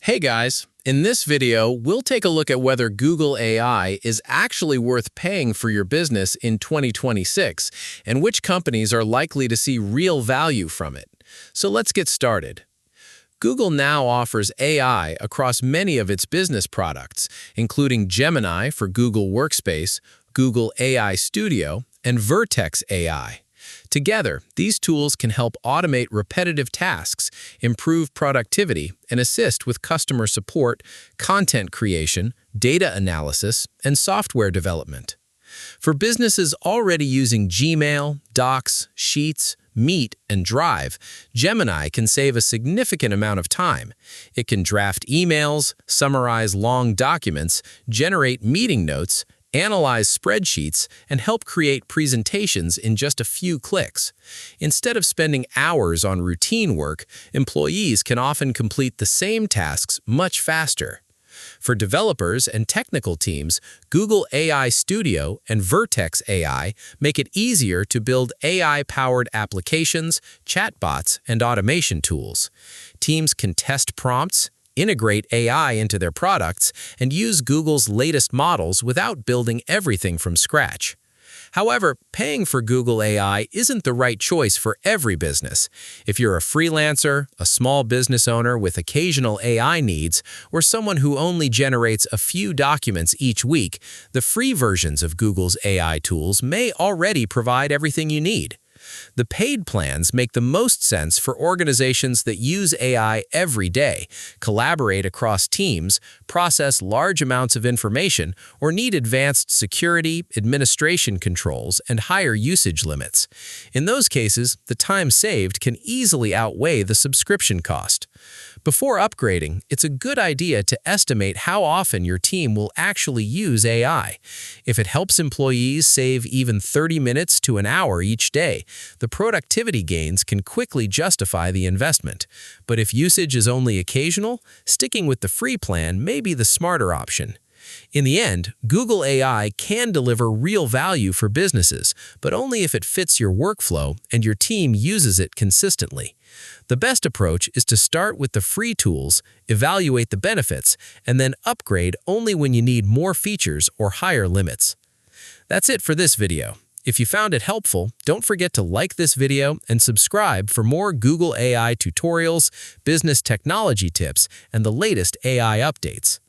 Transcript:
Hey guys, in this video, we'll take a look at whether Google AI is actually worth paying for your business in 2026 and which companies are likely to see real value from it. So let's get started. Google now offers AI across many of its business products, including Gemini for Google Workspace, Google AI Studio, and Vertex AI. Together, these tools can help automate repetitive tasks, improve productivity, and assist with customer support, content creation, data analysis, and software development. For businesses already using Gmail, Docs, Sheets, Meet, and Drive, Gemini can save a significant amount of time. It can draft emails, summarize long documents, generate meeting notes, analyze spreadsheets, and help create presentations in just a few clicks. Instead of spending hours on routine work, employees can often complete the same tasks much faster. For developers and technical teams, Google AI Studio and Vertex AI make it easier to build AI-powered applications, chatbots, and automation tools. Teams can test prompts, integrate AI into their products, and use Google's latest models without building everything from scratch. However, paying for Google AI isn't the right choice for every business. If you're a freelancer, a small business owner with occasional AI needs, or someone who only generates a few documents each week, the free versions of Google's AI tools may already provide everything you need. The paid plans make the most sense for organizations that use AI every day, collaborate across teams, process large amounts of information, or need advanced security, administration controls, and higher usage limits. In those cases, the time saved can easily outweigh the subscription cost. Before upgrading, it's a good idea to estimate how often your team will actually use AI. If it helps employees save even 30 minutes to an hour each day, the productivity gains can quickly justify the investment. But if usage is only occasional, sticking with the free plan may be the smarter option. In the end, Google AI can deliver real value for businesses, but only if it fits your workflow and your team uses it consistently. The best approach is to start with the free tools, evaluate the benefits, and then upgrade only when you need more features or higher limits. That's it for this video. If you found it helpful, don't forget to like this video and subscribe for more Google AI tutorials, business technology tips, and the latest AI updates.